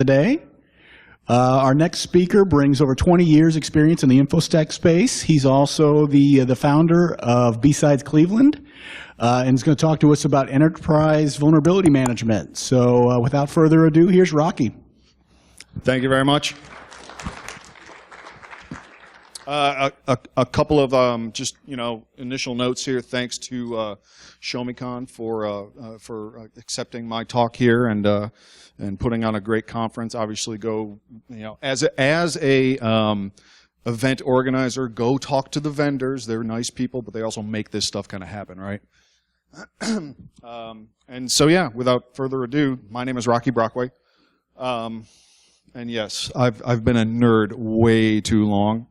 today. Our next speaker brings over 20 years experience in the InfoSec space. He's also the founder of B-Sides Cleveland, and he's going to talk to us about enterprise vulnerability management. So without further ado, here's Rocky. Thank you very much. A couple of just initial notes here. Thanks to ShowMeCon for accepting my talk here and putting on a great conference. Obviously, as a event organizer, go talk to the vendors. They're nice people, but they also make this stuff kind of happen, right? And so yeah, without further ado, my name is Rockie Brockway, and yes, I've been a nerd way too long.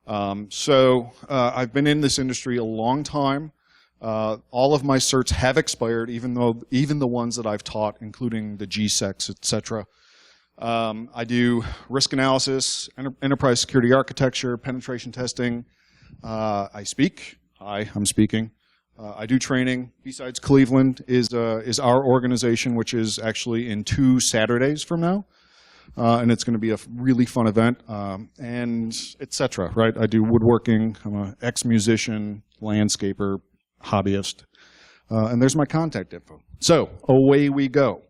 I've been in this industry a long time. All of my certs have expired, even the ones that I've taught, including the GSECs, etc. I do risk analysis, enterprise security architecture, penetration testing. I'm speaking. I do training. B-Sides Cleveland is our organization, which is actually in 2 Saturdays from now. And it's going to be a really fun event, and etc. Right? I do woodworking. I'm an ex-musician, landscaper, hobbyist, and there's my contact info. So away we go.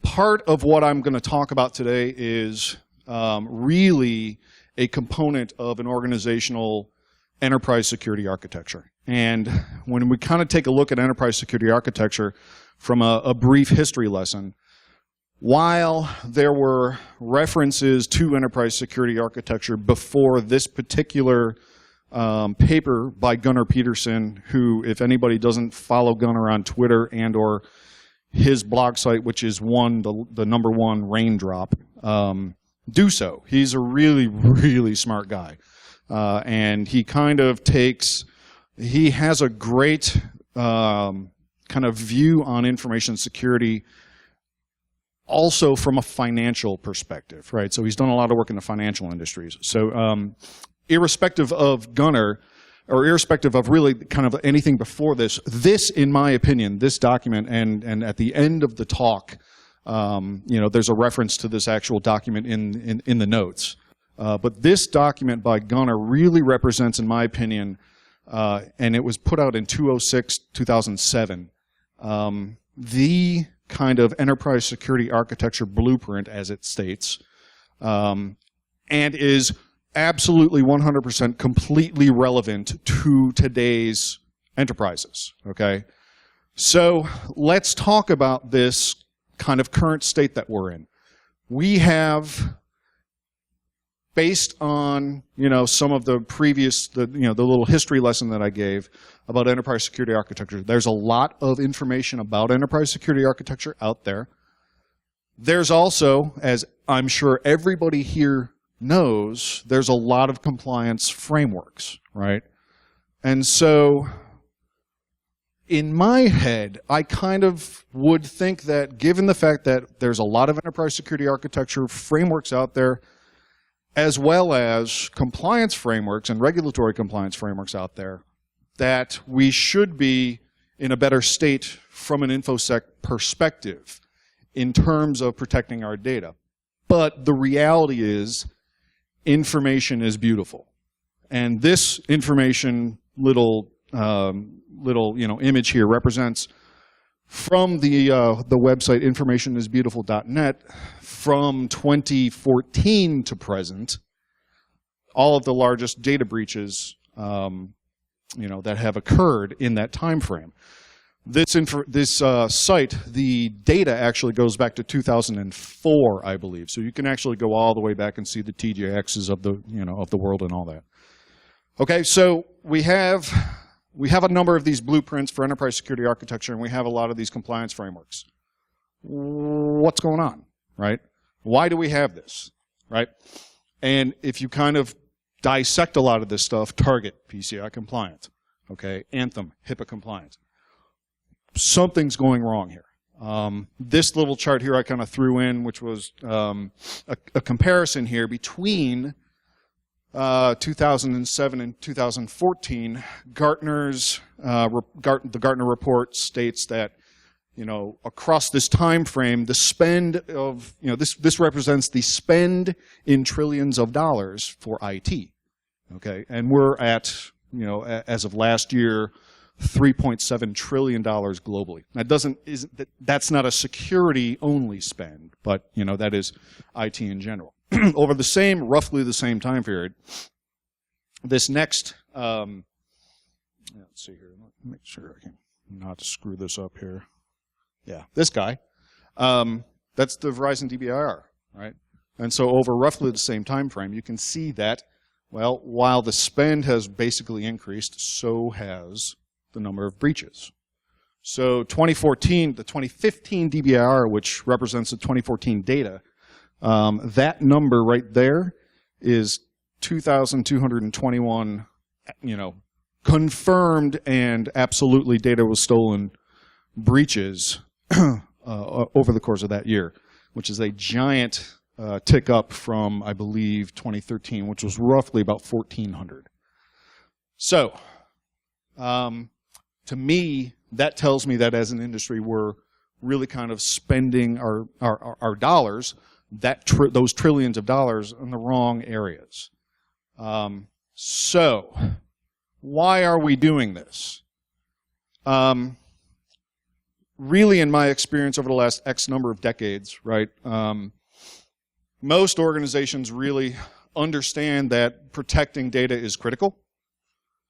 Part of what I'm going to talk about today is really a component of an organizational enterprise security architecture. And when we kind of take a look at enterprise security architecture from a brief history lesson, while there were references to enterprise security architecture before this particular paper by Gunnar Peterson, who, if anybody doesn't follow Gunnar on Twitter and or his blog site, which is the number one raindrop, do so. He's a really, really smart guy. And he kind of he has a great kind of view on information security, also from a financial perspective, right? So he's done a lot of work in the financial industries. So irrespective of Gunnar, or irrespective of really kind of anything before this, in my opinion, this document, and at the end of the talk, there's a reference to this actual document in the notes. But this document by Gunnar really represents, in my opinion, and it was put out in 2007, the kind of enterprise security architecture blueprint, as it states, and is absolutely 100% completely relevant to today's enterprises, okay? So let's talk about this kind of current state that we're in. We have, based on some of the previous, the little history lesson that I gave about enterprise security architecture, there's a lot of information about enterprise security architecture out there. There's also, as I'm sure everybody here knows, there's a lot of compliance frameworks, right? And so in my head, I kind of would think that, given the fact that there's a lot of enterprise security architecture frameworks out there, as well as compliance frameworks and regulatory compliance frameworks out there, that we should be in a better state from an InfoSec perspective in terms of protecting our data. But the reality is, information is beautiful. And this information little image here represents, from the website informationisbeautiful.net, from 2014 to present, all of the largest data breaches that have occurred in that time frame. This site, the data actually goes back to 2004, I believe. So you can actually go all the way back and see the TJXs of the world and all that. Okay, so we have a number of these blueprints for enterprise security architecture, and we have a lot of these compliance frameworks. What's going on, right? Why do we have this, right? And if you kind of dissect a lot of this stuff, Target, PCI compliant, okay, Anthem, HIPAA compliant. Something's going wrong here. This little chart here I kind of threw in, which was a comparison here between 2007 and 2014. The Gartner report states that across this time frame, the spend of, this represents the spend in trillions of dollars for IT. Okay, and we're at, as of last year, $3.7 trillion globally. That's not a security-only spend, but, that is IT in general. Over roughly the same time period, this next, let's see here, let me make sure I can not screw this up here. Yeah, this guy, that's the Verizon DBIR, right? And so over roughly the same time frame, you can see that, well, while the spend has basically increased, so has the number of breaches. So the 2015 DBIR, which represents the 2014 data, that number right there is 2,221, confirmed and absolutely data was stolen breaches over the course of that year, which is a giant tick up from, I believe, 2013, which was roughly about 1,400. So, to me, that tells me that as an industry, we're really kind of spending our dollars, those trillions of dollars, in the wrong areas. So, why are we doing this? Really, in my experience over the last X number of decades, right, most organizations really understand that protecting data is critical.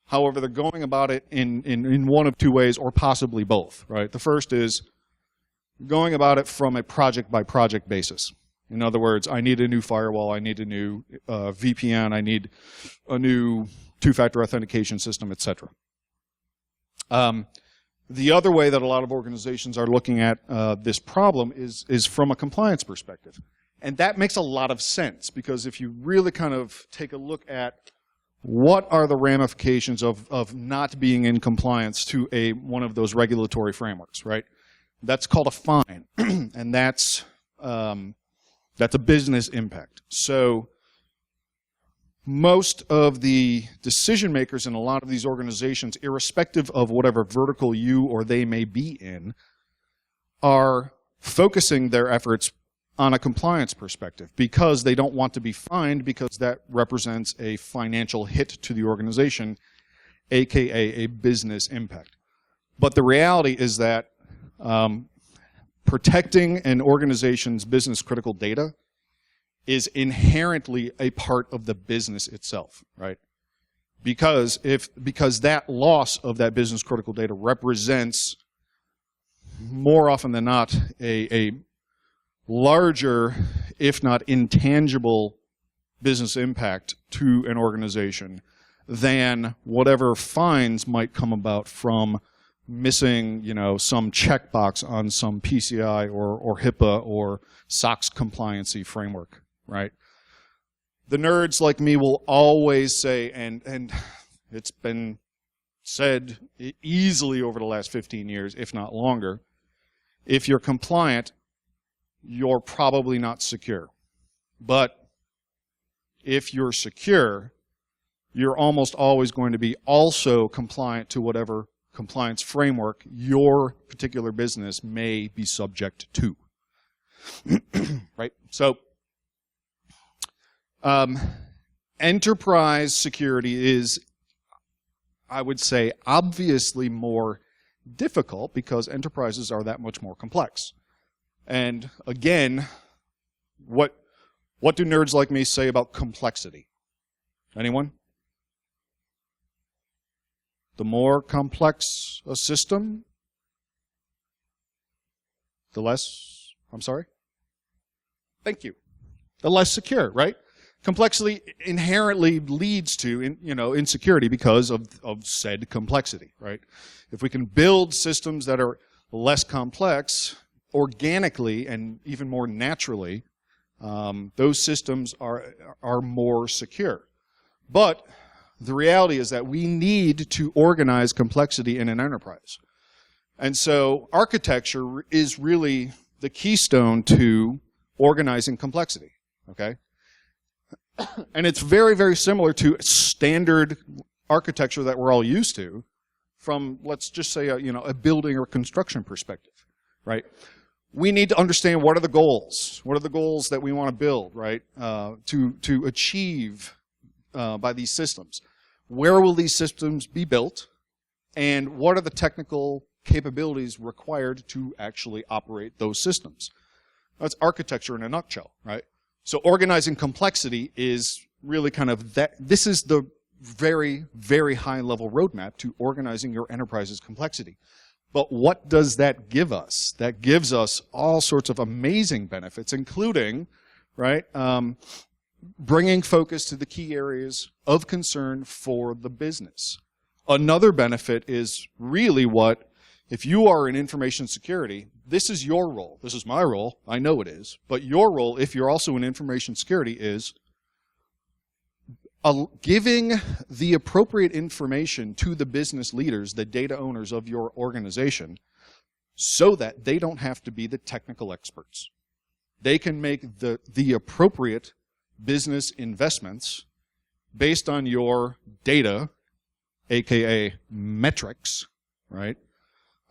However, they're going about it in one of two ways, or possibly both, right? The first is going about it from a project-by-project basis. In other words, I need a new firewall, I need a new VPN, I need a new two-factor authentication system, etc. The other way that a lot of organizations are looking at this problem is from a compliance perspective. And that makes a lot of sense, because if you really kind of take a look at what are the ramifications of not being in compliance to one of those regulatory frameworks, right? That's called a fine, and that's a business impact. So most of the decision makers in a lot of these organizations, irrespective of whatever vertical you or they may be in, are focusing their efforts on a compliance perspective, because they don't want to be fined, because that represents a financial hit to the organization, aka a business impact. But the reality is that protecting an organization's business critical data is inherently a part of the business itself, right? Because that loss of that business critical data represents, more often than not, a larger, if not intangible, business impact to an organization than whatever fines might come about from missing, some checkbox on some PCI or HIPAA or SOX compliancy framework, right? The nerds like me will always say, and it's been said easily over the last 15 years, if not longer, if you're compliant, you're probably not secure. But if you're secure, you're almost always going to be also compliant to whatever compliance framework your particular business may be subject to. Right? So, enterprise security is, I would say, obviously more difficult because enterprises are that much more complex. And again, what do nerds like me say about complexity? Anyone? The more complex a system, the less, I'm sorry? Thank you. The less secure, right? Complexity inherently leads to, insecurity because of said complexity, right? If we can build systems that are less complex, organically and even more naturally, those systems are more secure. But the reality is that we need to organize complexity in an enterprise. And so architecture is really the keystone to organizing complexity, okay? And it's very, very similar to standard architecture that we're all used to from, let's just say, a building or construction perspective, right? We need to understand what are the goals. What are the goals that we want to build, right, to achieve by these systems. Where will these systems be built? And what are the technical capabilities required to actually operate those systems? That's architecture in a nutshell, right? So organizing complexity is really kind of that. This is the very, very high level roadmap to organizing your enterprise's complexity. But what does that give us? That gives us all sorts of amazing benefits, including, right, bringing focus to the key areas of concern for the business. Another benefit is really what, if you are in information security, this is your role. This is my role. I know it is. But your role, if you're also in information security, is giving the appropriate information to the business leaders, the data owners of your organization, so that they don't have to be the technical experts. They can make the appropriate business investments based on your data, aka metrics, right?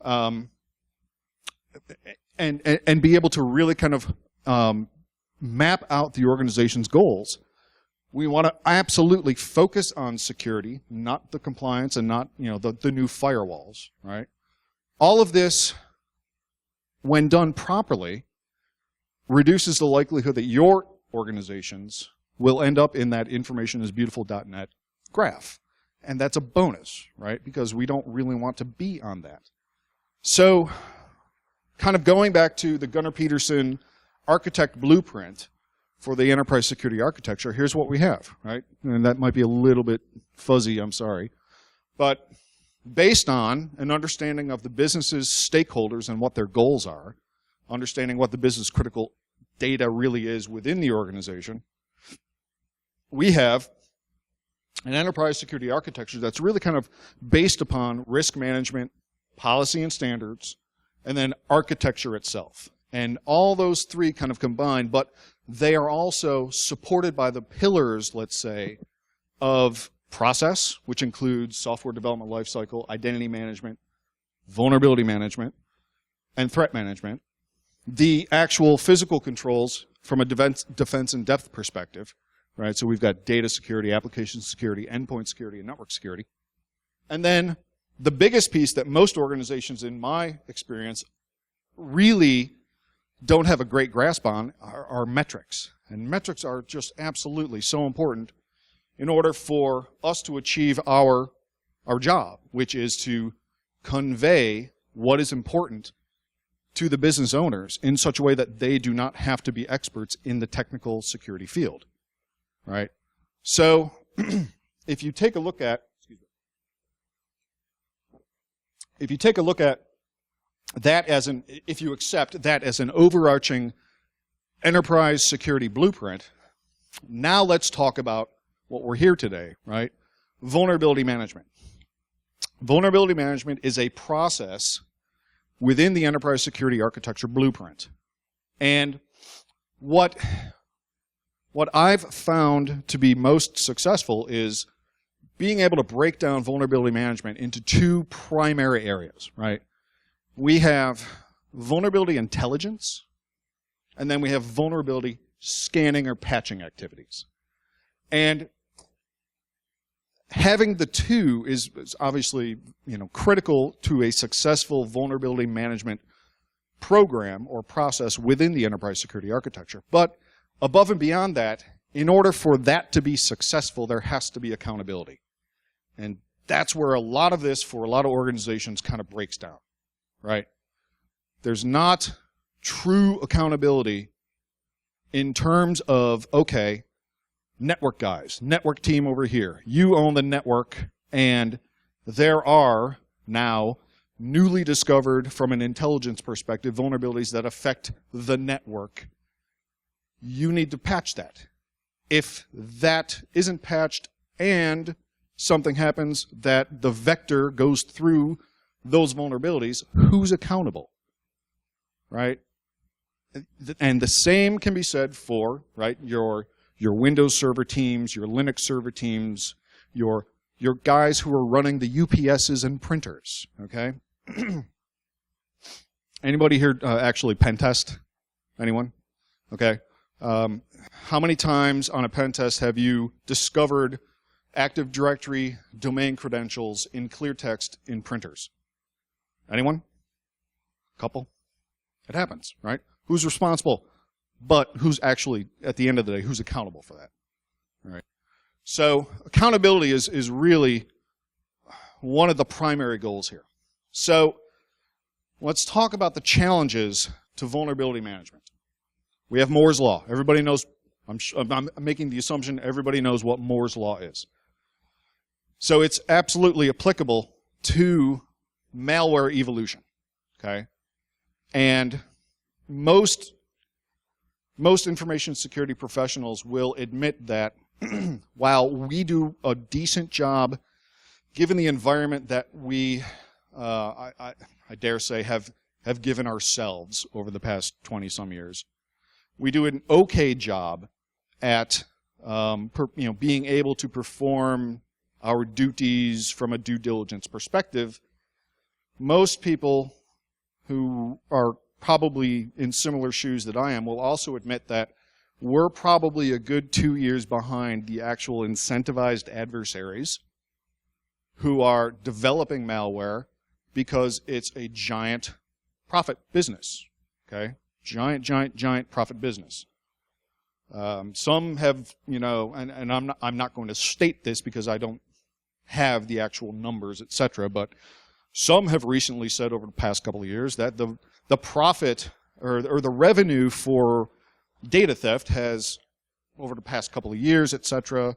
And be able to really kind of map out the organization's goals. We want to absolutely focus on security, not the compliance and not, the new firewalls, right? All of this, when done properly, reduces the likelihood that your organizations will end up in that informationisbeautiful.net graph. And that's a bonus, right? Because we don't really want to be on that. So, kind of going back to the Gunnar Peterson architect blueprint for the enterprise security architecture, here's what we have, right? And that might be a little bit fuzzy, I'm sorry. But based on an understanding of the business's stakeholders and what their goals are, understanding what the business critical data really is within the organization, we have an enterprise security architecture that's really kind of based upon risk management, policy and standards, and then architecture itself. And all those three kind of combine, but they are also supported by the pillars, let's say, of process, which includes software development lifecycle, identity management, vulnerability management, and threat management. The actual physical controls from a defense in depth perspective, right? So we've got data security, application security, endpoint security, and network security. And then the biggest piece that most organizations, in my experience, really don't have a great grasp on are metrics. And metrics are just absolutely so important in order for us to achieve our job, which is to convey what is important to the business owners in such a way that they do not have to be experts in the technical security field, right? So if you take a look at that as if you accept that as an overarching enterprise security blueprint, now let's talk about what we're here today, right? Vulnerability management. Vulnerability management is a process within the enterprise security architecture blueprint. And what I've found to be most successful is being able to break down vulnerability management into two primary areas, right? We have vulnerability intelligence, and then we have vulnerability scanning or patching activities. And having the two is obviously, critical to a successful vulnerability management program or process within the enterprise security architecture. But above and beyond that, in order for that to be successful, there has to be accountability. And that's where a lot of this, for a lot of organizations, kind of breaks down, right? There's not true accountability in terms of, okay, network guys, network team over here, you own the network, and there are now newly discovered, from an intelligence perspective, vulnerabilities that affect the network. You need to patch that. If that isn't patched and something happens that the vector goes through those vulnerabilities, who's accountable, right? And the same can be said for, right, your Windows server teams, your Linux server teams, your guys who are running the UPSs and printers, okay? Anybody here actually pen test? Anyone? Okay. How many times on a pen test have you discovered Active Directory domain credentials in clear text in printers? Anyone? Couple? It happens, right? Who's responsible? But who's actually, at the end of the day, who's accountable for that? All right. So accountability is really one of the primary goals here. So let's talk about the challenges to vulnerability management. We have Moore's Law. Everybody knows, I'm making the assumption everybody knows what Moore's Law is. So it's absolutely applicable to malware evolution, okay? And most information security professionals will admit that while we do a decent job, given the environment that we, I dare say, have given ourselves over the past 20-some years, we do an okay job at being able to perform our duties from a due diligence perspective. Most people who are probably in similar shoes that I am will also admit that we're probably a good 2 years behind the actual incentivized adversaries who are developing malware because it's a giant profit business, okay? Giant profit business. Some have, and I'm not going to state this because I don't have the actual numbers, etc., but some have recently said over the past couple of years that the profit or the revenue for data theft has, over the past couple of years, etc.,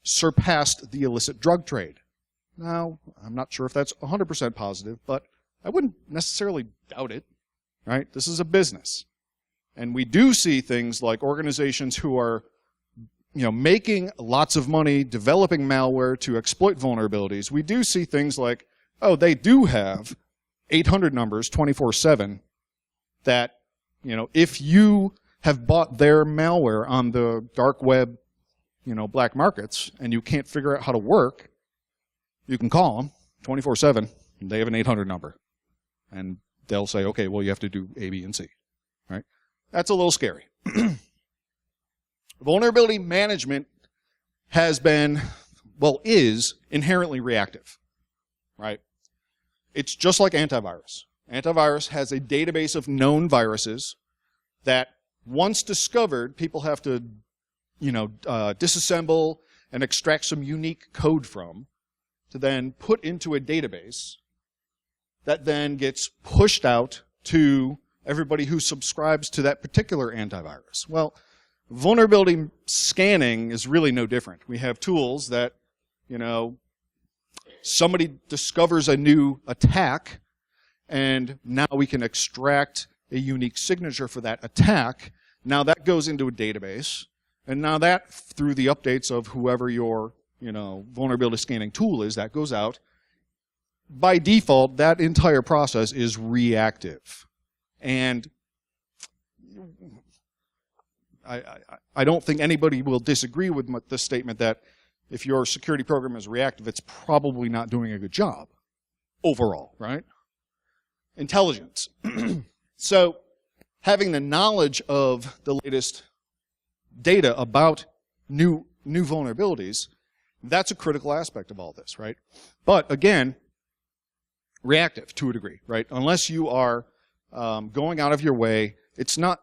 surpassed the illicit drug trade. Now, I'm not sure if that's 100% positive, but I wouldn't necessarily doubt it, right? This is a business. And we do see things like organizations who are making lots of money developing malware to exploit vulnerabilities. We do see things like, oh, they do have 800 numbers 24/7 that, if you have bought their malware on the dark web, black markets, and you can't figure out how to work, you can call them 24/7, and they have an 800 number. And they'll say, okay, well, you have to do A, B, and C, right? That's a little scary. Vulnerability management has been, is inherently reactive, right? It's just like antivirus. Antivirus has a database of known viruses that, once discovered, people have to, disassemble and extract some unique code from to then put into a database that then gets pushed out to everybody who subscribes to that particular antivirus. Well, vulnerability scanning is really no different. We have tools that, somebody discovers a new attack, and now we can extract a unique signature for that attack. Now that goes into a database, and now that, through the updates of whoever your, vulnerability scanning tool is, that goes out. By default, that entire process is reactive. And I don't think anybody will disagree with the statement that if your security program is reactive, it's probably not doing a good job overall, right? Intelligence. So having the knowledge of the latest data about new vulnerabilities, that's a critical aspect of all this, right? But again, reactive to a degree, right? Unless you are going out of your way, it's not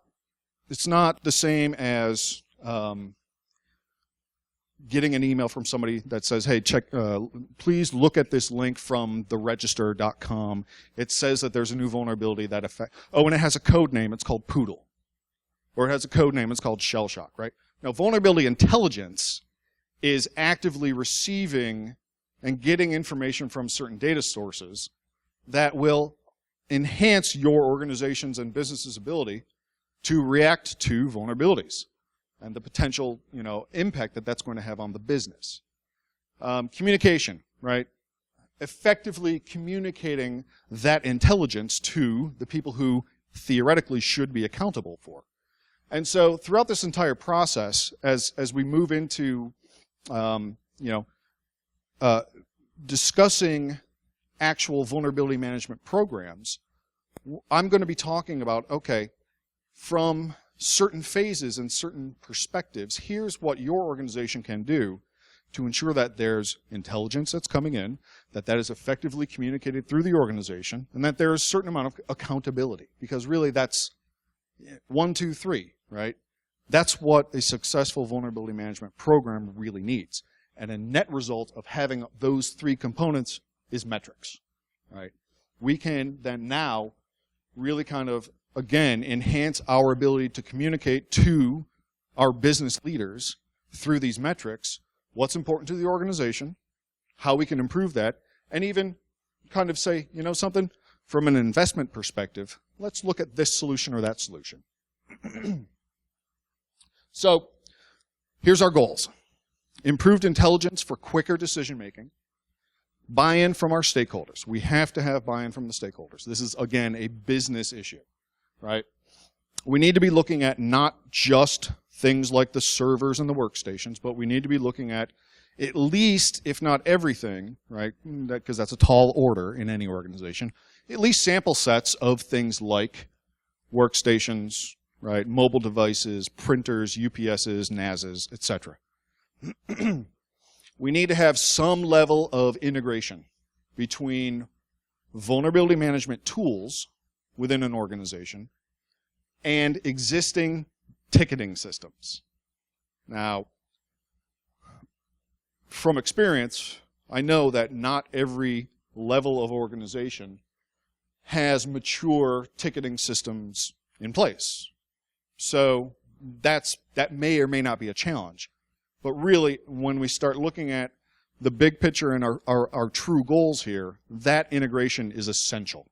the same as getting an email from somebody that says, hey, please look at this link from theregister.com. It says that there's a new vulnerability that and it has a code name, it's called Poodle. Or it has a code name, it's called Shell Shock, right? Now, vulnerability intelligence is actively receiving and getting information from certain data sources that will enhance your organization's and business's ability to react to vulnerabilities and the potential, impact that that's going to have on the business. Communication, right? Effectively communicating that intelligence to the people who theoretically should be accountable for. And so throughout this entire process, as we move into, discussing actual vulnerability management programs, I'm going to be talking about, okay, from certain phases and certain perspectives, here's what your organization can do to ensure that there's intelligence that's coming in, that is effectively communicated through the organization, and that there is a certain amount of accountability. Because really that's 1, 2, 3, right? That's what a successful vulnerability management program really needs. And a net result of having those 3 components is metrics, right? We can then now really kind of, again, enhance our ability to communicate to our business leaders through these metrics what's important to the organization, how we can improve that, and even kind of say, you know something, from an investment perspective, let's look at this solution or that solution. So here's our goals. Improved intelligence for quicker decision making. Buy-in from our stakeholders. We have to have buy-in from the stakeholders. This is, again, a business issue, right? We need to be looking at not just things like the servers and the workstations, but we need to be looking at least, if not everything, right, because that's a tall order in any organization, at least sample sets of things like workstations, right, mobile devices, printers, UPSs, NASs, etc. We need to have some level of integration between vulnerability management tools within an organization and existing ticketing systems. Now, from experience, I know that not every level of organization has mature ticketing systems in place. So that may or may not be a challenge. But really, when we start looking at the big picture and our true goals here, that integration is essential.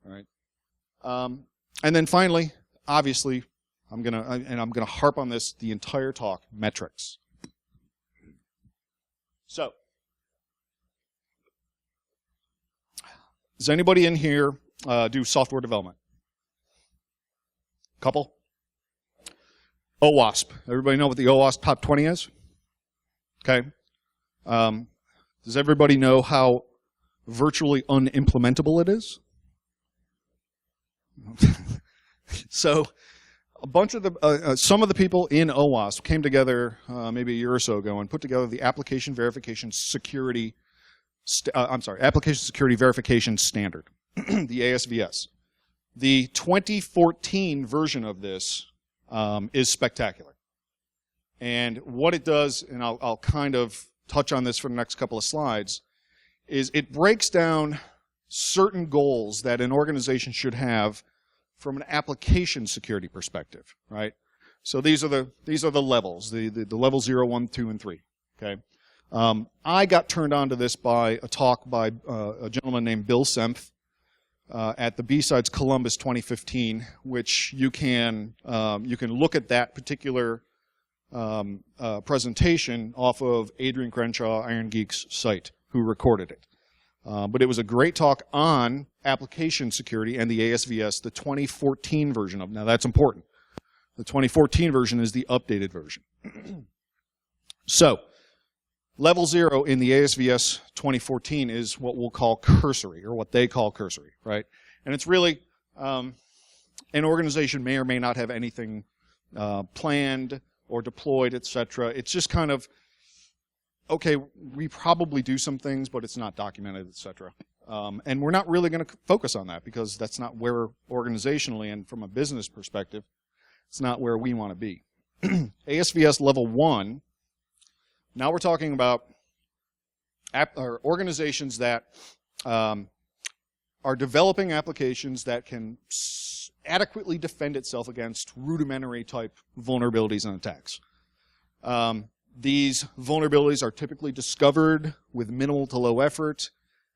Right? And then finally, obviously, I'm gonna harp on this the entire talk, metrics. So, does anybody in here do software development? Couple? OWASP. Everybody know what the OWASP Top 20 is? Okay. Does everybody know how virtually unimplementable it is? So, a bunch of some of the people in OWASP came together maybe a year or so ago and put together the Application Security Verification Standard, the ASVS. The 2014 version of this is spectacular. And what it does, and I'll kind of touch on this for the next couple of slides, is it breaks down certain goals that an organization should have from an application security perspective, right? So these are the levels, the level 0, 1, 2, and 3. Okay, I got turned on to this by a talk by a gentleman named Bill Sempf at the B-Sides Columbus 2015, which you can look at that particular presentation off of Adrian Crenshaw, Iron Geek's site, who recorded it. But it was a great talk on application security and the ASVS, the 2014 version of it. Now that's important. The 2014 version is the updated version. So, level 0 in the ASVS 2014 is what we'll call cursory, or what they call cursory, right? And it's really, an organization may or may not have anything planned or deployed, etc. It's just kind of, okay, we probably do some things, but it's not documented, etc. And we're not really going to focus on that because that's not where organizationally and from a business perspective, it's not where we want to be. ASVS level 1, now we're talking about organizations that are developing applications that can adequately defend itself against rudimentary type vulnerabilities and attacks. These vulnerabilities are typically discovered with minimal to low effort,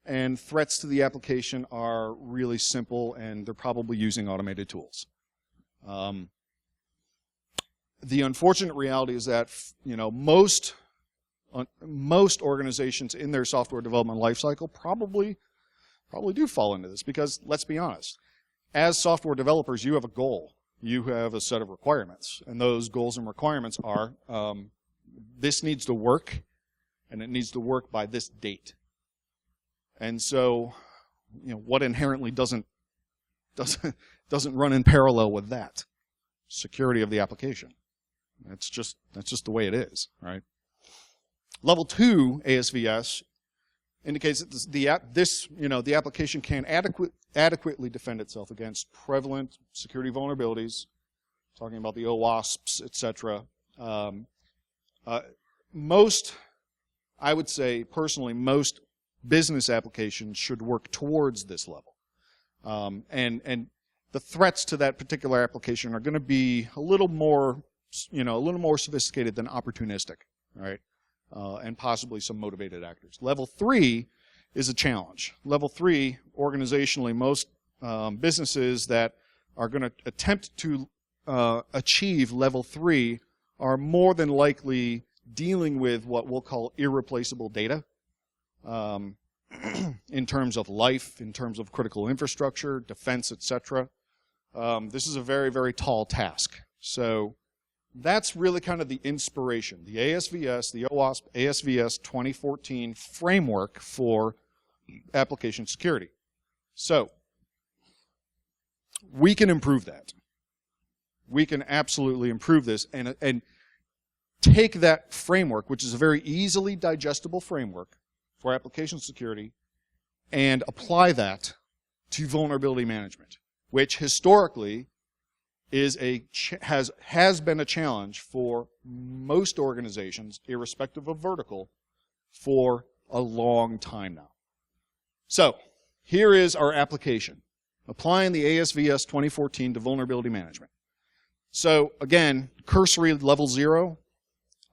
and threats to the application are really simple, and they're probably using automated tools. The unfortunate reality is that, you know, most organizations in their software development lifecycle probably do fall into this, because let's be honest, as software developers, you have a goal, you have a set of requirements, and those goals and requirements are this needs to work, and it needs to work by this date. And so, you know, what inherently doesn't doesn't run in parallel with that. Security of the application. That's just the way it is, right? Level 2 ASVS indicates that the application can adequately defend itself against prevalent security vulnerabilities, talking about the OWASPs, etc. I would say, personally, most business applications should work towards this level. And the threats to that particular application are going to be a little more sophisticated than opportunistic, right? And possibly some motivated actors. Level 3 is a challenge. Level 3, organizationally, most businesses that are going to attempt to achieve level 3 are more than likely dealing with what we'll call irreplaceable data in terms of life, in terms of critical infrastructure, defense, etc. This is a very, very tall task. So that's really kind of the inspiration, the ASVS, the OWASP ASVS 2014 framework for application security. So we can improve that. We can absolutely improve this and take that framework, which is a very easily digestible framework for application security, and apply that to vulnerability management, which historically is has been a challenge for most organizations, irrespective of vertical, for a long time now. So here is our application, applying the ASVS 2014 to vulnerability management. So again, cursory level 0,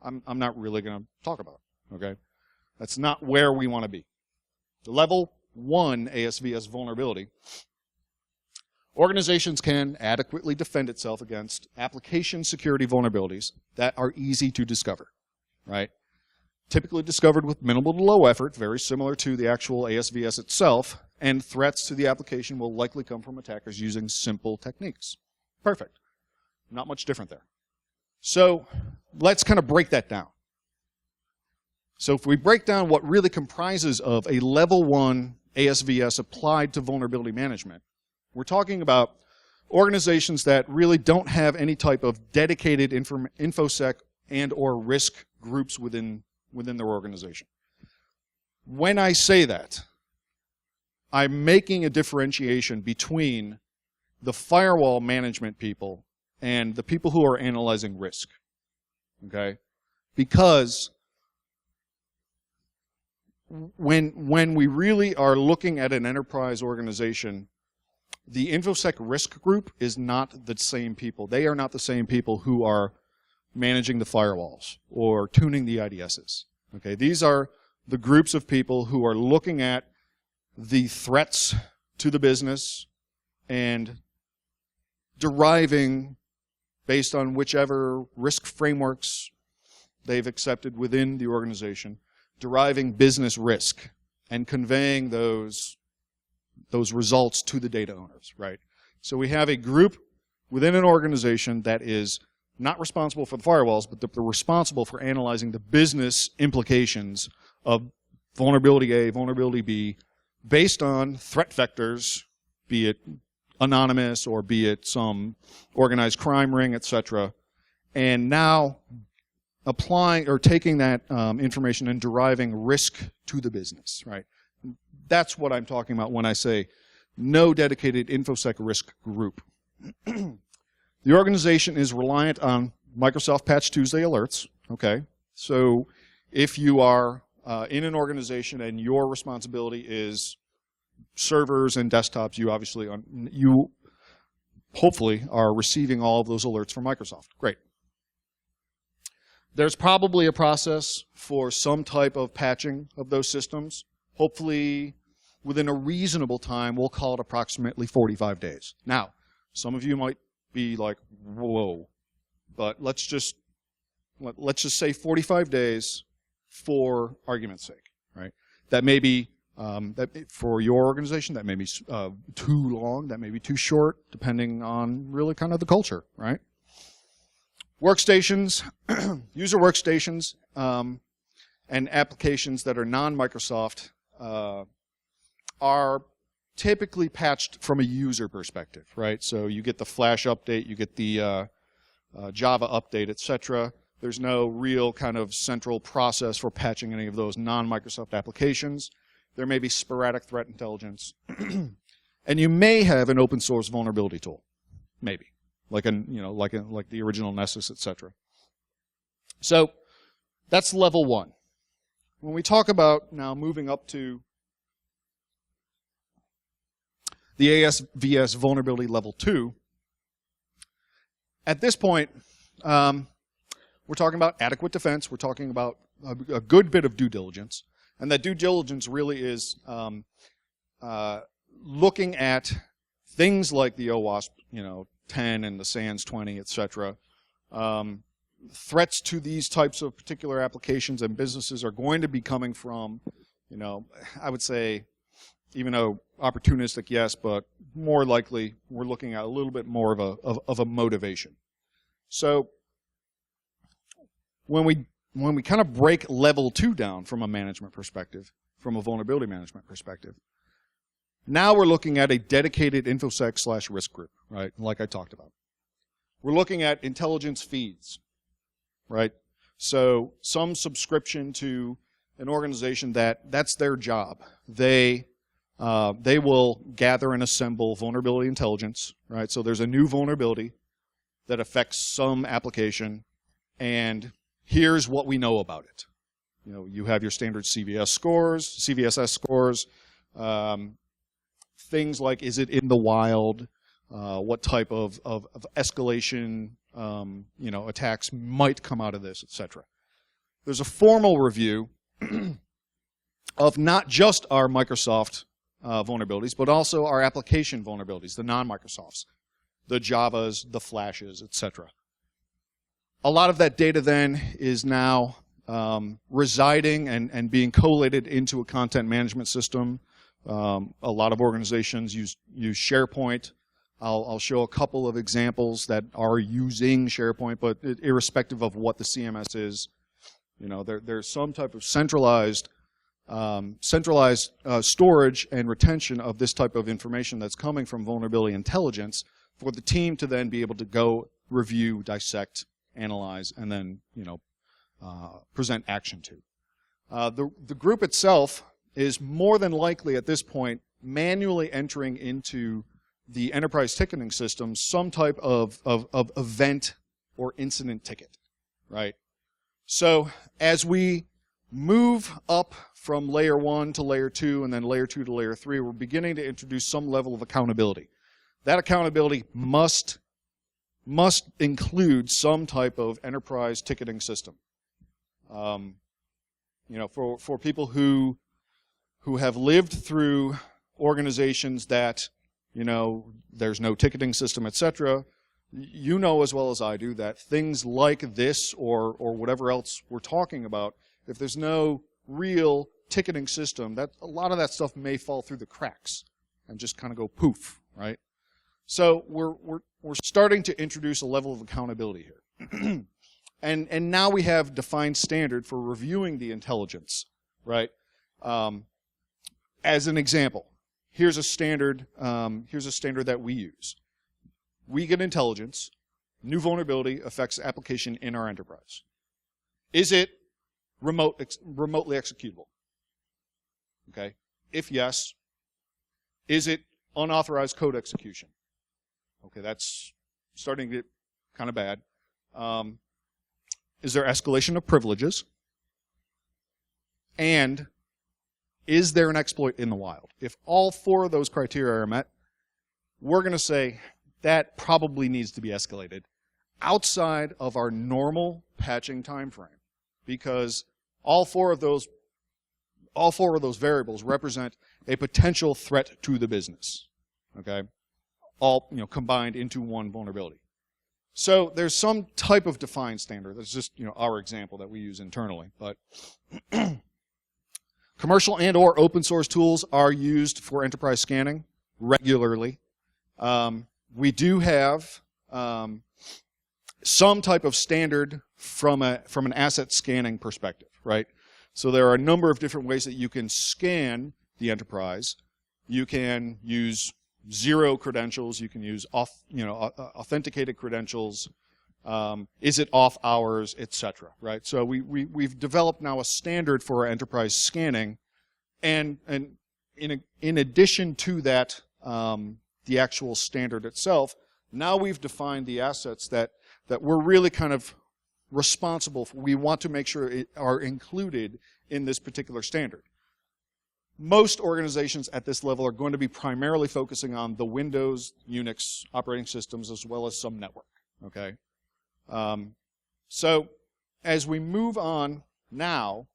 I'm not really going to talk about, okay? That's not where we want to be. The level 1 ASVS vulnerability, organizations can adequately defend itself against application security vulnerabilities that are easy to discover, right? Typically discovered with minimal to low effort, very similar to the actual ASVS itself, and threats to the application will likely come from attackers using simple techniques. Perfect. Not much different there. So let's kind of break that down. So if we break down what really comprises of a level 1 ASVS applied to vulnerability management, we're talking about organizations that really don't have any type of dedicated InfoSec and or risk groups within their organization. When I say that, I'm making a differentiation between the firewall management people and the people who are analyzing risk, okay? Because when we really are looking at an enterprise organization, the InfoSec risk group is not the same people. They are not the same people who are managing the firewalls or tuning the IDSs, okay? These are the groups of people who are looking at the threats to the business and deriving, based on whichever risk frameworks they've accepted within the organization, deriving business risk and conveying those results to the data owners, right? So we have a group within an organization that is not responsible for the firewalls, but they're responsible for analyzing the business implications of vulnerability A, vulnerability B, based on threat vectors, be it anonymous or be it some organized crime ring, etc. And now applying or taking that information and deriving risk to the business, right? That's what I'm talking about when I say no dedicated InfoSec risk group. The organization is reliant on Microsoft Patch Tuesday alerts, okay? So if you are in an organization and your responsibility is servers and desktops, you hopefully are receiving all of those alerts from Microsoft. Great. There's probably a process for some type of patching of those systems. Hopefully within a reasonable time, we'll call it approximately 45 days. Now, some of you might be like, whoa, but let's just say 45 days for argument's sake, right? That may be, for your organization, that may be too long, that may be too short, depending on really kind of the culture, right? Workstations, user workstations, and applications that are non-Microsoft are typically patched from a user perspective, right? So you get the Flash update, you get the Java update, etc. There's no real kind of central process for patching any of those non-Microsoft applications. There may be sporadic threat intelligence. And you may have an open source vulnerability tool, maybe, like the original Nessus, etc. So that's level 1. When we talk about now moving up to the ASVS vulnerability level 2, at this point, we're talking about adequate defense. We're talking about a good bit of due diligence. And that due diligence really is looking at things like the OWASP 10 and the SANS 20, etc. Threats to these types of particular applications and businesses are going to be coming from, I would say, even though opportunistic, yes, but more likely we're looking at a little bit more of a motivation. So when we kind of break level 2 down from a management perspective, from a vulnerability management perspective, now we're looking at a dedicated InfoSec/risk group, right? Like I talked about. We're looking at intelligence feeds, right? So some subscription to an organization that's their job. They will gather and assemble vulnerability intelligence, right? So there's a new vulnerability that affects some application, and here's what we know about it. You have your standard CVSS scores, things like, is it in the wild? What type of escalation, attacks might come out of this, etc. There's a formal review of not just our Microsoft vulnerabilities, but also our application vulnerabilities, the non-Microsofts, the Javas, the Flashes, etc. A lot of that data then is now residing and being collated into a content management system. A lot of organizations use SharePoint. I'll show a couple of examples that are using SharePoint, but irrespective of what the CMS is, there's some type of centralized storage and retention of this type of information that's coming from vulnerability intelligence for the team to then be able to go review, dissect, analyze, and then present action to. The group itself is more than likely at this point manually entering into the enterprise ticketing system some type of event or incident ticket, right? So as we move up from layer 1 to layer 2 and then layer 2 to layer 3, we're beginning to introduce some level of accountability. That accountability must include some type of enterprise ticketing system. For people who have lived through organizations that, there's no ticketing system, etc., you know as well as I do that things like this or whatever else we're talking about, if there's no real ticketing system, that a lot of that stuff may fall through the cracks and just kind of go poof, right? So we're starting to introduce a level of accountability here. And now we have defined standard for reviewing the intelligence, right? As an example, here's a standard that we use. We get intelligence, new vulnerability affects application in our enterprise. Is it remotely executable? Okay. If yes, is it unauthorized code execution? Okay, that's starting to get kind of bad. Is there escalation of privileges? And is there an exploit in the wild? If all 4 of those criteria are met, we're going to say that probably needs to be escalated outside of our normal patching time frame, because all four of those variables represent a potential threat to the business. Okay, all combined into one vulnerability. So there's some type of defined standard. That's just our example that we use internally. But commercial and/or open source tools are used for enterprise scanning regularly. We do have some type of standard from an asset scanning perspective, right? So there are a number of different ways that you can scan the enterprise. You can use 0 credentials. You can use authenticated credentials. Is it off hours, etc. Right? So we've developed now a standard for enterprise scanning, and in addition to that, the actual standard itself, now we've defined the assets that we're really kind of responsible for. We want to make sure are included in this particular standard. Most organizations at this level are going to be primarily focusing on the Windows, Unix operating systems, as well as some network. Okay. So as we move on now,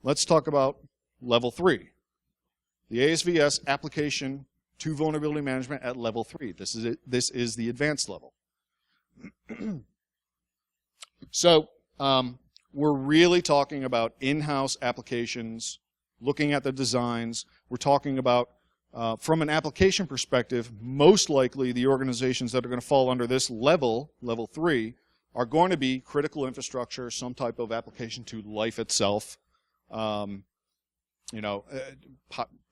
let's talk about level 3. The ASVS application to vulnerability management at level 3. This is it. This is the advanced level. So we're really talking about in-house applications, looking at the designs. We're talking about, from an application perspective, most likely the organizations that are going to fall under this level, level 3, are going to be critical infrastructure, some type of application to life itself,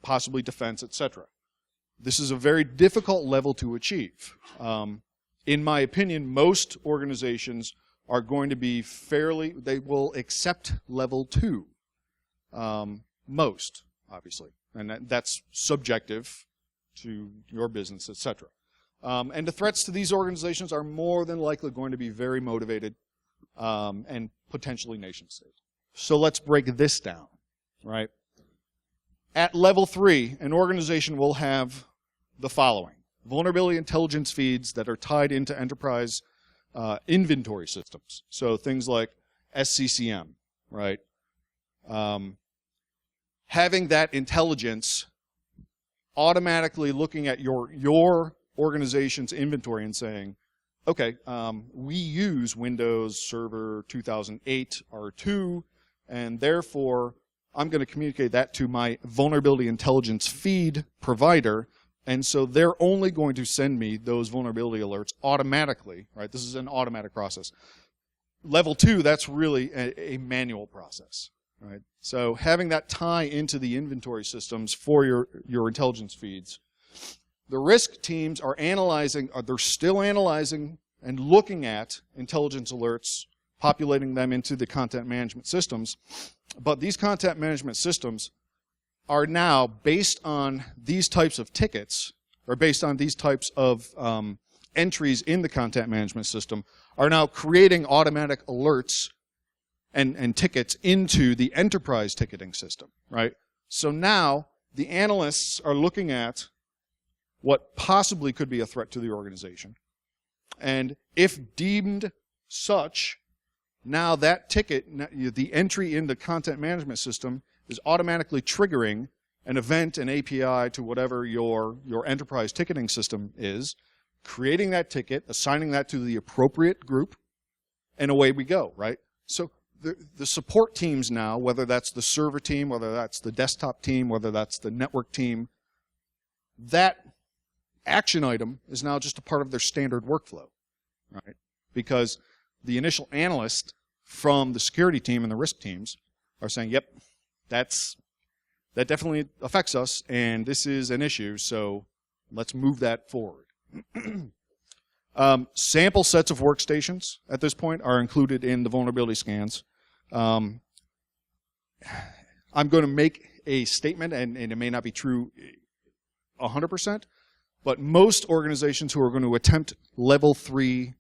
possibly defense, etc. This is a very difficult level to achieve. In my opinion, most organizations are going to be they will accept level 2. Most, obviously. And that's subjective to your business, etc. And the threats to these organizations are more than likely going to be very motivated and potentially nation state. So let's break this down, right? At level 3, an organization will have the following: vulnerability intelligence feeds that are tied into enterprise inventory systems. So things like SCCM, right? Having that intelligence automatically looking at your organization's inventory and saying, okay, we use Windows Server 2008 R2, and therefore I'm going to communicate that to my vulnerability intelligence feed provider, and so they're only going to send me those vulnerability alerts automatically, right? This is an automatic process. Level 2, that's really a manual process, right? So having that tie into the inventory systems for your intelligence feeds. The risk teams are they're still analyzing and looking at intelligence alerts, populating them into the content management systems. But these content management systems are now, based on these types of tickets, or based on these types of entries in the content management system, are now creating automatic alerts and tickets into the enterprise ticketing system, right? So now the analysts are looking at what possibly could be a threat to the organization. And if deemed such, now that ticket, the entry in the content management system, is automatically triggering an event, an API to whatever your enterprise ticketing system is, creating that ticket, assigning that to the appropriate group, and away we go, right? So the support teams now, whether that's the server team, whether that's the desktop team, whether that's the network team, that action item is now just a part of their standard workflow, right? Because the initial analyst from the security team and the risk teams are saying, yep, that definitely affects us, and this is an issue, so let's move that forward. Sample sets of workstations at this point are included in the vulnerability scans. I'm going to make a statement, and it may not be true 100%, but most organizations who are going to attempt level 3,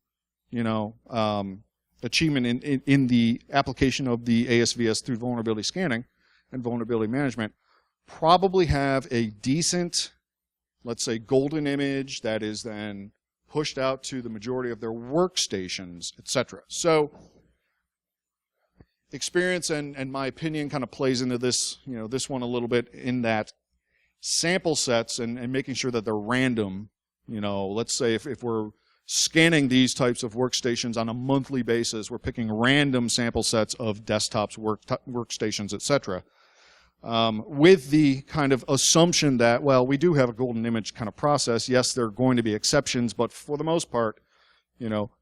achievement in the application of the ASVS through vulnerability scanning and vulnerability management probably have a decent, let's say, golden image that is then pushed out to the majority of their workstations, etc. So experience and my opinion kind of plays into this, this one a little bit, in that sample sets and making sure that they're random. Let's say if we're scanning these types of workstations on a monthly basis, we're picking random sample sets of desktops, workstations, etc. With the kind of assumption that, well, we do have a golden image kind of process. Yes, there are going to be exceptions, but for the most part,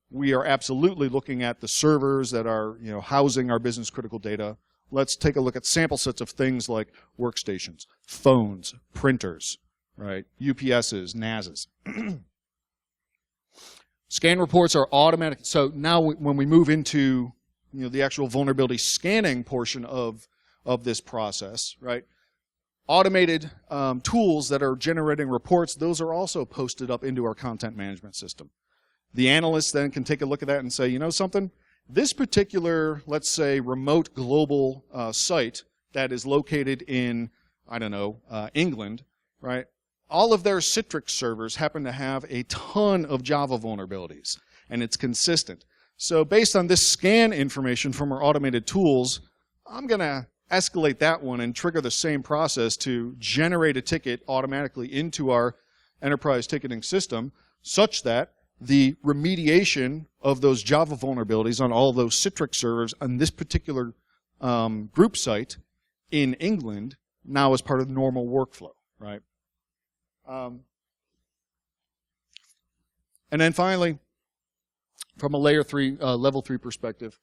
we are absolutely looking at the servers that are, housing our business critical data. Let's take a look at sample sets of things like workstations, phones, printers, right? UPSs, NASs. Scan reports are automatic. So now when we move into the actual vulnerability scanning portion of this process, right? Automated tools that are generating reports, those are also posted up into our content management system. The analysts then can take a look at that and say, you know something? This particular, let's say, remote global site that is located in, I don't know, England, right? All of their Citrix servers happen to have a ton of Java vulnerabilities, and it's consistent. So based on this scan information from our automated tools, I'm going to escalate that one and trigger the same process to generate a ticket automatically into our enterprise ticketing system such that the remediation of those Java vulnerabilities on all of those Citrix servers on this particular group site in England now is part of the normal workflow, right? And then finally, from a level 3 perspective,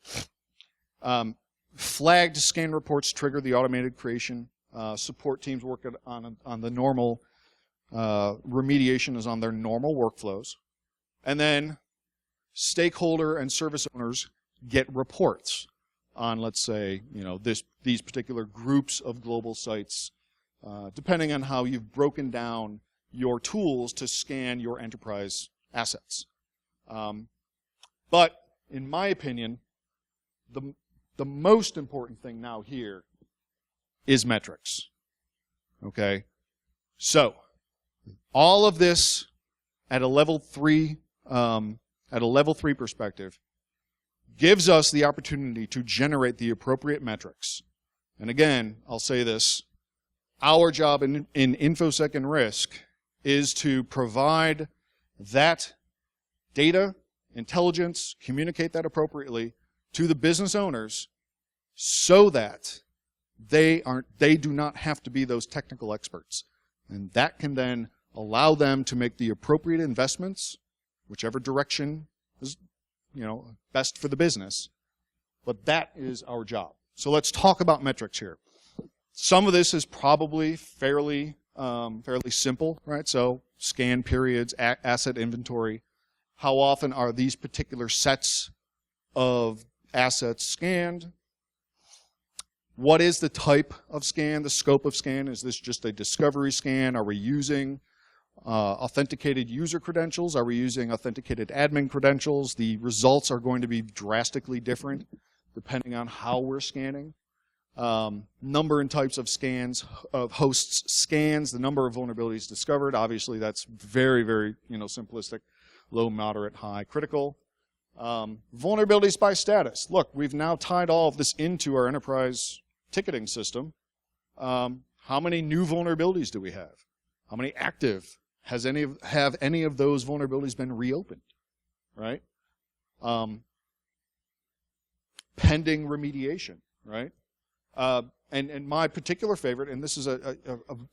flagged scan reports trigger the automated creation. Support teams work on the normal remediation is on their normal workflows. And then stakeholder and service owners get reports on, let's say, these particular groups of global sites, depending on how you've broken down your tools to scan your enterprise assets. But in my opinion, the most important thing now here is metrics. Okay? So, all of this at a level 3 perspective gives us the opportunity to generate the appropriate metrics. And again, I'll say this, our job in InfoSec and risk is to provide that data, intelligence, communicate that appropriately to the business owners so that they do not have to be those technical experts. And that can then allow them to make the appropriate investments, whichever direction is, best for the business. But that is our job. So let's talk about metrics here. Some of this is probably fairly simple, right? So scan periods, asset inventory. How often are these particular sets of assets scanned? What is the type of scan, the scope of scan? Is this just a discovery scan? Are we using authenticated user credentials? Are we using authenticated admin credentials? The results are going to be drastically different depending on how we're scanning. Number and types of scans, of hosts scans, the number of vulnerabilities discovered. Obviously, that's very, very simplistic. Low, moderate, high, critical. Vulnerabilities by status. Look, we've now tied all of this into our enterprise ticketing system. How many new vulnerabilities do we have? How many active? Have any of those vulnerabilities been reopened? Right? Pending remediation, right? And my particular favorite, and this is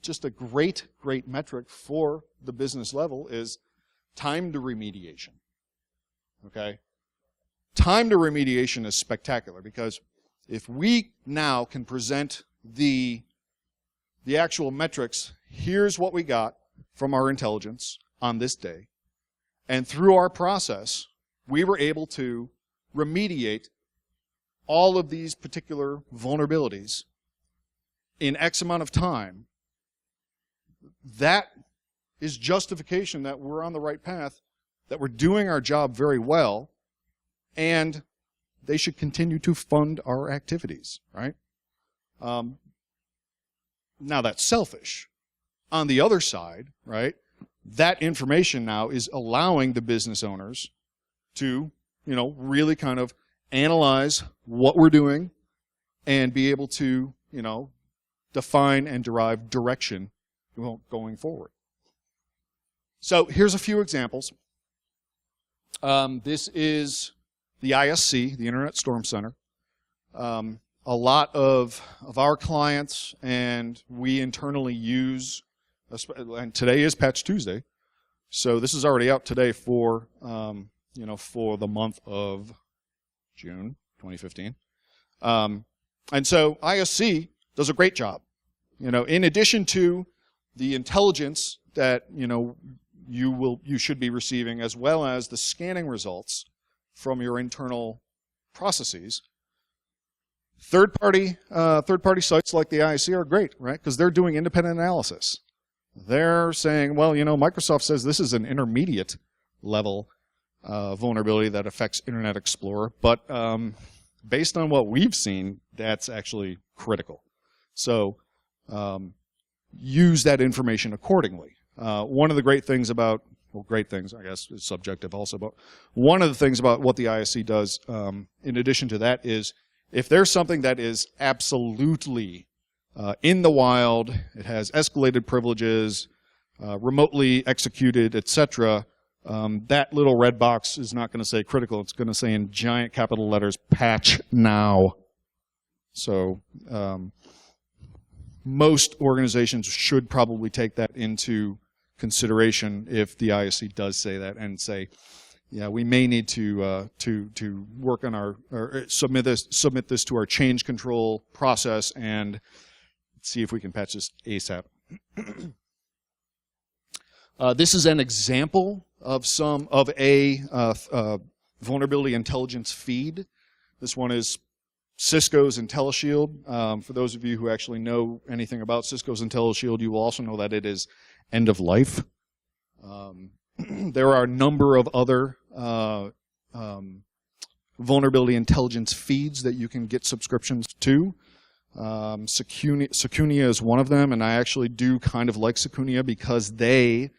just a great metric for the business level, is time to remediation. Okay? Time to remediation is spectacular because if we now can present the actual metrics, here's what we got from our intelligence on this day, and through our process, we were able to remediate all of these particular vulnerabilities in X amount of time. That is justification that we're on the right path, that we're doing our job very well, and they should continue to fund our activities, right? Now that's selfish. On the other side, right, that information now is allowing the business owners to, really kind of analyze what we're doing and be able to, define and derive direction going forward. So here's a few examples. This is the ISC, the Internet Storm Center. A lot of our clients and we internally use, and today is Patch Tuesday, so this is already out today for, for the month of June 2015. And so ISC does a great job. In addition to the intelligence that you should be receiving, as well as the scanning results from your internal processes. Third-party sites like the ISC are great, right? Because they're doing independent analysis. They're saying, well, Microsoft says this is an intermediate level vulnerability that affects Internet Explorer, but based on what we've seen, that's actually critical. So use that information accordingly. One of the great things about, well, great things, I guess, is subjective also, but one of the things about what the ISC does, in addition to that, is if there's something that is absolutely in the wild, it has escalated privileges, remotely executed, etc., that little red box is not going to say critical. It's going to say in giant capital letters, patch now. So most organizations should probably take that into consideration if the ISC does say that and say, yeah, we may need to work on or submit this to our change control process and see if we can patch this ASAP. This is an example of a vulnerability intelligence feed. This one is Cisco's IntelliShield. For those of you who actually know anything about Cisco's IntelliShield, you will also know that it is end of life. There are a number of other vulnerability intelligence feeds that you can get subscriptions to. Secunia is one of them, and I actually do kind of like Secunia because they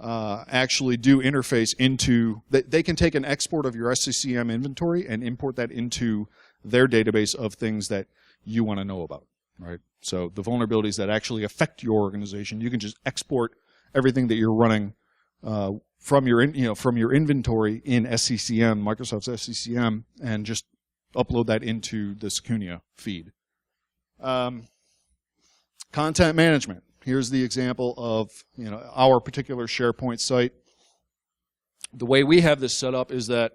actually do interface into, they can take an export of your SCCM inventory and import that into their database of things that you want to know about, right? So the vulnerabilities that actually affect your organization, you can just export everything that you're running from your inventory in SCCM, Microsoft's SCCM, and just upload that into the Secunia feed. Content management. Here's the example of our particular SharePoint site. The way we have this set up is that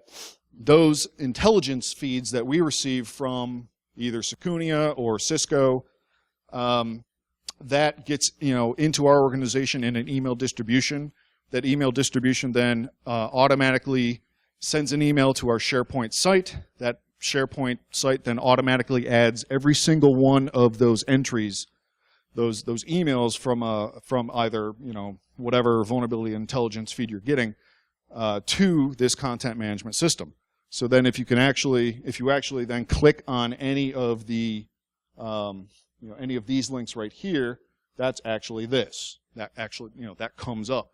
those intelligence feeds that we receive from either Secunia or Cisco, that gets into our organization in an email distribution. That email distribution then automatically sends an email to our SharePoint site. That SharePoint site then automatically adds every single one of those entries, those emails from either whatever vulnerability intelligence feed you're getting to this content management system. So then if you actually then click on any of the any of these links right here, that's actually this. That actually that comes up.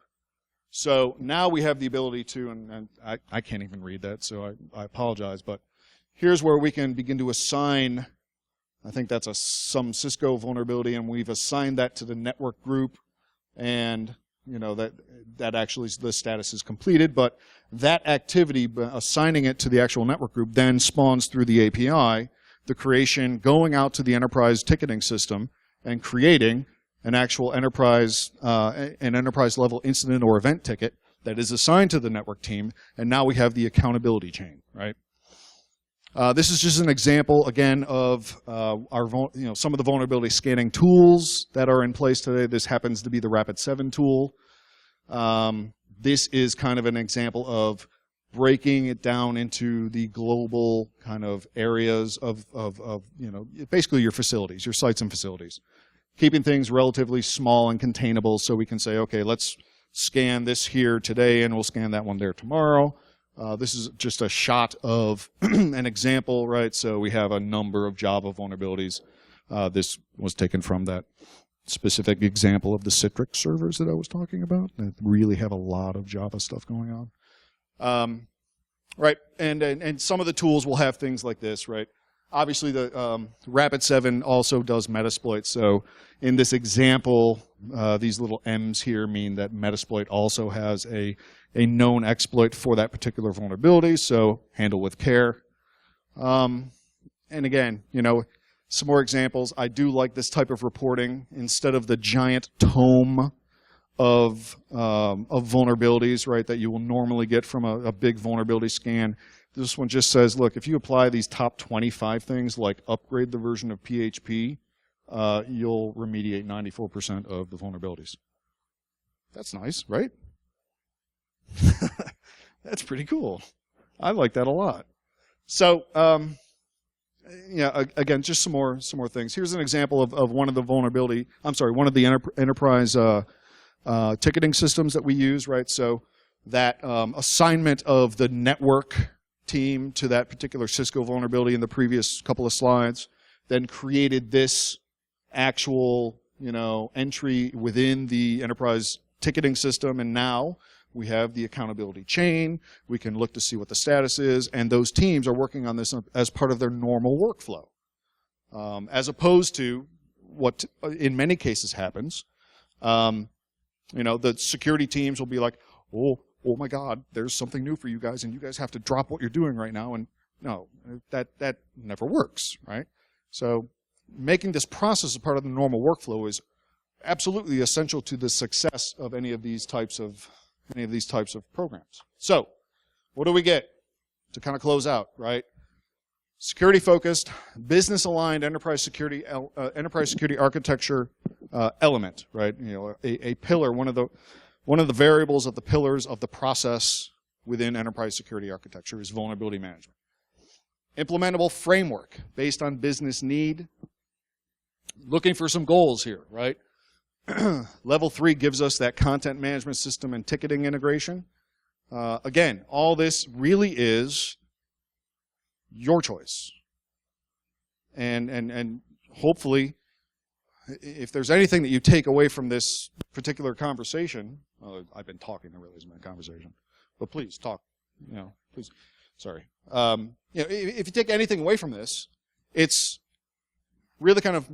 So now we have the ability to, and I can't even read that, so I apologize, but here's where we can begin to assign, I think that's some Cisco vulnerability, and we've assigned that to the network group, and that actually the status is completed, but that activity, assigning it to the actual network group, then spawns through the API, the creation, going out to the enterprise ticketing system, and creating an actual enterprise level incident or event ticket that is assigned to the network team, and now we have the accountability chain, right? This is just an example, again, of some of the vulnerability scanning tools that are in place today. This happens to be the Rapid7 tool. This is kind of an example of breaking it down into the global kind of areas of basically your facilities, your sites and facilities. Keeping things relatively small and containable so we can say, okay, let's scan this here today and we'll scan that one there tomorrow. This is just a shot of an example, right? So we have a number of Java vulnerabilities. This was taken from that specific example of the Citrix servers that I was talking about that really have a lot of Java stuff going on. Right, and some of the tools will have things like this, right? Obviously, the Rapid7 also does Metasploit. So in this example, these little M's here mean that Metasploit also has a known exploit for that particular vulnerability. So handle with care. And again, some more examples. I do like this type of reporting instead of the giant tome of vulnerabilities, right, that you will normally get from a big vulnerability scan. This one just says, look, if you apply these top 25 things, like upgrade the version of PHP, you'll remediate 94% of the vulnerabilities. That's nice, right? That's pretty cool. I like that a lot. So, again, just some more things. Here's an example of one of the one of the enterprise ticketing systems that we use, right? So that assignment of the network team to that particular Cisco vulnerability in the previous couple of slides then created this actual, entry within the enterprise ticketing system, and now we have the accountability chain. We can look to see what the status is, and those teams are working on this as part of their normal workflow, as opposed to what in many cases happens. The security teams will be like, oh my God, there's something new for you guys, and you guys have to drop what you're doing right now. And no, that never works, right? So making this process a part of the normal workflow is absolutely essential to the success of any of these types of programs. So what do we get to kind of close out, right? Security-focused, business-aligned enterprise security architecture element, right? A pillar, one of the variables of the pillars of the process within enterprise security architecture is vulnerability management. Implementable framework based on business need. Looking for some goals here, right? Level 3 gives us that content management system and ticketing integration. Again, all this really is your choice. And hopefully, if there's anything that you take away from this particular conversation, I've been talking, there really isn't a conversation, but please talk, please, sorry. If you take anything away from this, it's really kind of,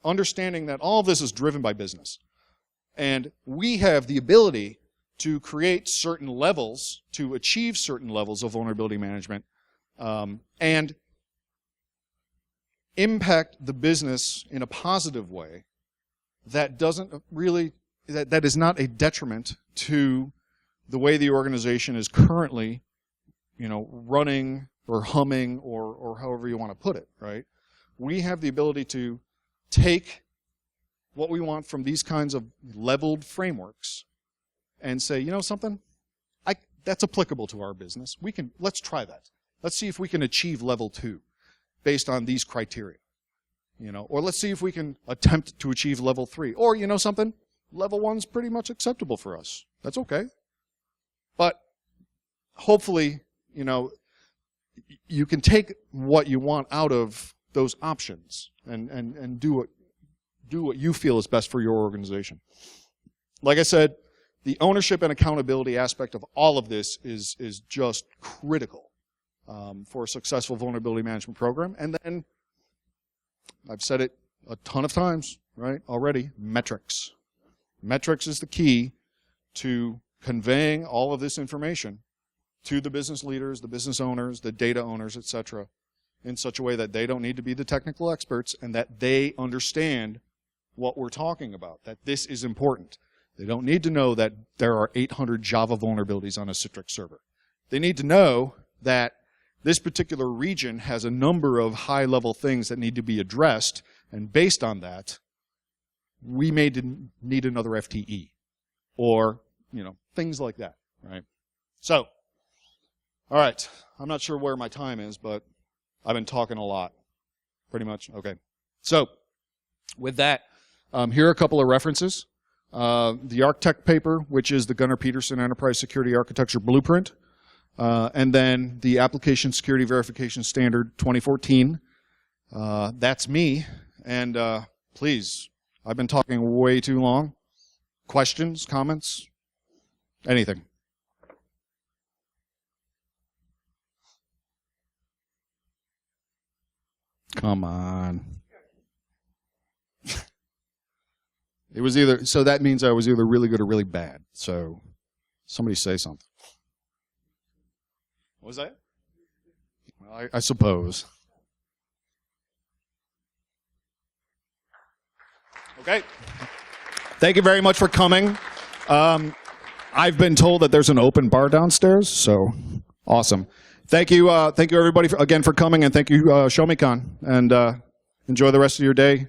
understanding that all of this is driven by business. And we have the ability to create certain levels, to achieve certain levels of vulnerability management, and impact the business in a positive way that doesn't really, that is not a detriment to the way the organization is currently, running or humming or however you want to put it, right? We have the ability to take what we want from these kinds of leveled frameworks and say, something, that's applicable to our business. Let's try that. Let's see if we can achieve level 2 based on these criteria, or let's see if we can attempt to achieve level 3. Or, something, level 1's pretty much acceptable for us. That's okay. But hopefully, you can take what you want out of those options and do what you feel is best for your organization. Like I said, the ownership and accountability aspect of all of this is just critical for a successful vulnerability management program. And then, I've said it a ton of times, right, already, metrics. Metrics is the key to conveying all of this information to the business leaders, the business owners, the data owners, etc., in such a way that they don't need to be the technical experts and that they understand what we're talking about, that this is important. They don't need to know that there are 800 Java vulnerabilities on a Citrix server. They need to know that this particular region has a number of high-level things that need to be addressed, and based on that, we may need another FTE, or, things like that, right? So, all right, I'm not sure where my time is, but I've been talking a lot, pretty much. Okay. So, with that, here are a couple of references. The Architect paper, which is the Gunnar-Peterson Enterprise Security Architecture Blueprint, and then the Application Security Verification Standard 2014. That's me, and please, I've been talking way too long. Questions, comments, anything? Come on. It was either, so that means I was either really good or really bad. So somebody say something. What was that? Well, I suppose. Okay. Thank you very much for coming. I've been told that there's an open bar downstairs, so awesome. Thank you everybody again for coming, and thank you ShowMeCon, and enjoy the rest of your day.